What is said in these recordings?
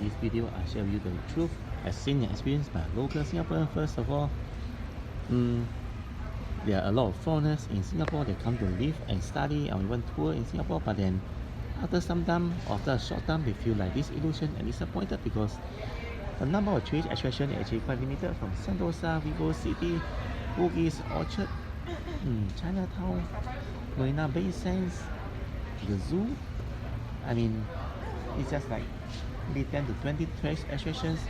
this video, I share with you the truth as seen and experienced by local Singaporeans. First of all, there are a lot of foreigners in Singapore that come to live and study or even tour in Singapore, but then after some time, after a short time, they feel like disillusioned and disappointed because the number of tourist attractions is actually quite limited, from Sentosa, Vivo City, Bugis, Orchard, Chinatown, Marina Bay Sands, the zoo. I mean, it's just like maybe 10 to 20 tourist attractions.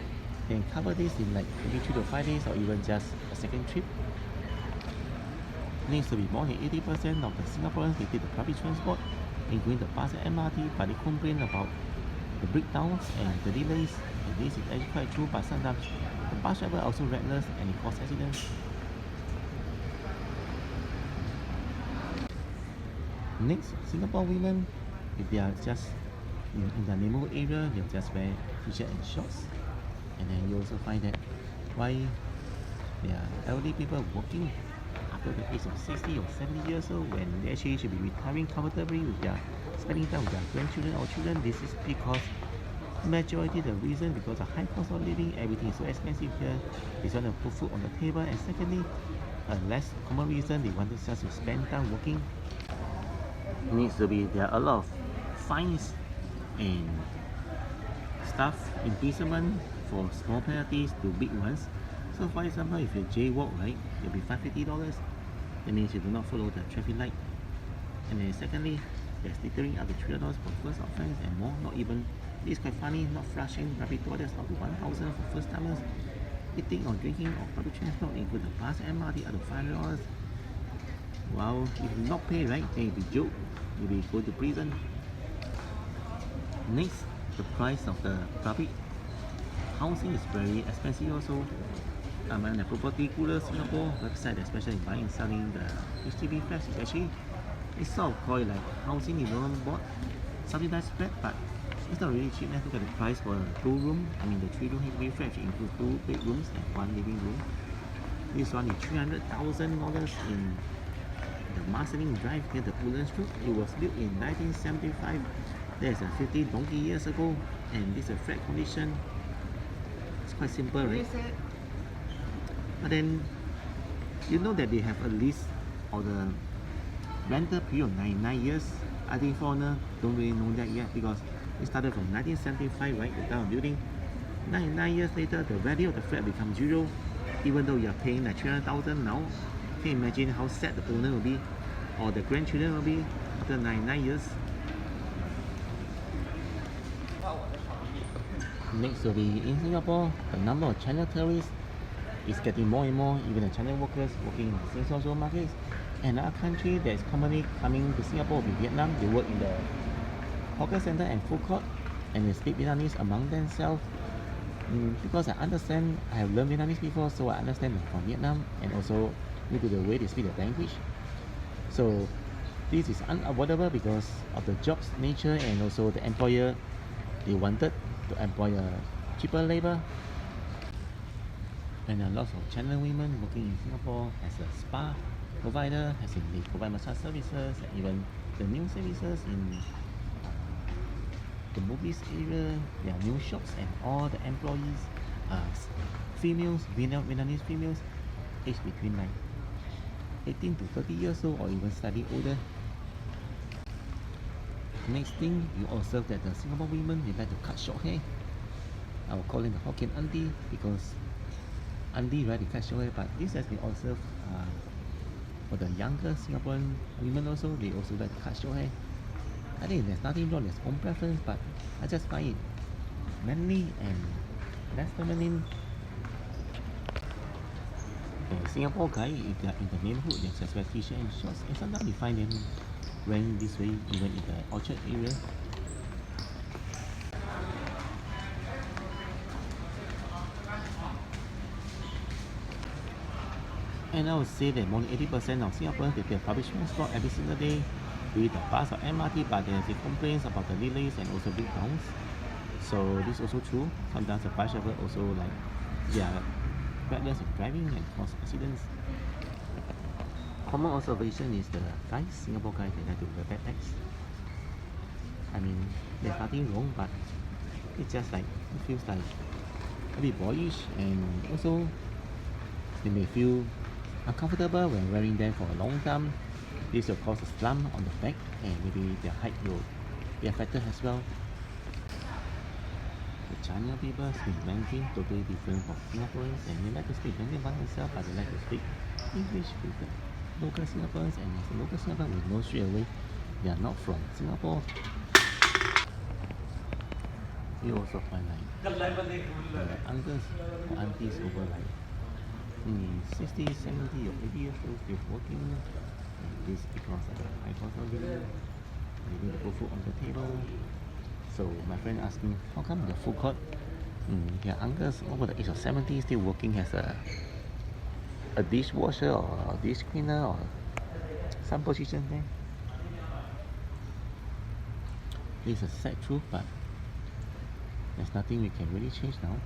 They can cover this in like maybe 3 to 5 days or even just a second trip. Needs to be more than 80% of the Singaporeans they take the public transport, including the bus and MRT, but they complain about the breakdowns and the delays. And this is actually quite true, but sometimes the bus driver are also reckless and it causes accidents. Next, Singapore women, if they are just in the neighborhood area, they'll just wear t-shirt and shorts. And then you also find that why there are elderly people working after the age of 60 or 70 years old when they actually should be retiring comfortably with their spending time with their grandchildren or children. This is because majority the reason because of high cost of living, everything is so expensive here. They want to put food on the table, and secondly, a less common reason they want to just to spend time working. It needs to be there are a lot of fines and staff imprisonment for small penalties to big ones. So for example, if you jaywalk, right, you'll be $550. That means you do not follow the traffic light. And then secondly, there's littering up to $300 for first offense and more. Not even, this is quite funny, not flushing public toilets up to 1,000 for first timers. Eating or drinking or public transport, including the bus and MRT, up to $500. Well, if you not pay, right, then you'll be jailed. You'll be go to prison. Next, the price of the public housing is very expensive also. I'm on the Property Cooler Singapore website, especially buying and selling the HDB flats. It's sort of called like housing development board, subsidized flat, but it's not really cheap. Let's look at the price for a 2-room. I mean the 3-room HDB flat includes 2 bedrooms and 1 living room. This one is $300,000 in the Marsiling Drive near the Woodlands Road. It was built in 1975. That's 50 donkey years ago, and this is a flat condition. It's quite simple, right? But then you know that they have a lease or the rental period of 99 years. I think foreigners don't really know that yet because it started from 1975, right? The time of building. 99 years later, the value of the flat becomes zero, even though you are paying like 300,000 now. Can you imagine how sad the owner will be or the grandchildren will be after 99 years? Next will be in Singapore, the number of China tourists is getting more and more. Even the China workers working in the social markets. Another country that is commonly coming to Singapore will be Vietnam. They work in the hawker center and food court, and they speak Vietnamese among themselves. Because I understand, I have learned Vietnamese before, so I understand them from Vietnam, and also due to the way they speak the language. So this is unavoidable because of the job's nature, and also the employer, they wanted to employ a cheaper labor. And there are lots of China women working in Singapore as a spa provider, as in they provide massage services, and even the new services in the movies area. There are new shops, and all the employees are females, Vietnamese females, aged between like 18 to 30 years old or even slightly older. Next thing, you observe that the Singapore women, they like to cut short hair. I will call it the Hokkien auntie because auntie, right, they cut short hair, but this has been observed for the younger Singaporean women also. They also like to cut short hair. I think there's nothing wrong, there's own preference, but I just find it manly and less feminine. The Singapore guy, if they are in the neighborhood, they just wear t-shirt and shorts, and sometimes you find them wearing this way even in the Orchard area. And I would say that more than 80% of Singaporeans they take public transport every single day, be it the bus or MRT, but there's complaints about the delays and also breakdowns. So this is also true. Sometimes the bus driver also like they are reckless in driving and cause accidents. Common observation is the guys, Singapore guys, they like to wear backpacks. I mean, there's nothing wrong, but it's just like it feels like a bit boyish, and also they may feel uncomfortable when wearing them for a long time. This will cause a slump on the back, and maybe their height will be affected as well. The China people speak Mandarin totally different from Singaporeans, and they like to speak Mandarin by themselves, but they like to speak English with the local Singaporeans, and as a local Singaporean, we know straight away they are not from Singapore. You also find like uncles or aunties over like 60, 70 or 80 years old still working. And this because of the high cost of living, they need to put food on the table. So my friend asked me, how come the food court, there are uncles over the age of 70 still working as a dishwasher or a dish cleaner or some position there? This is a sad truth, but there's nothing we can really change now.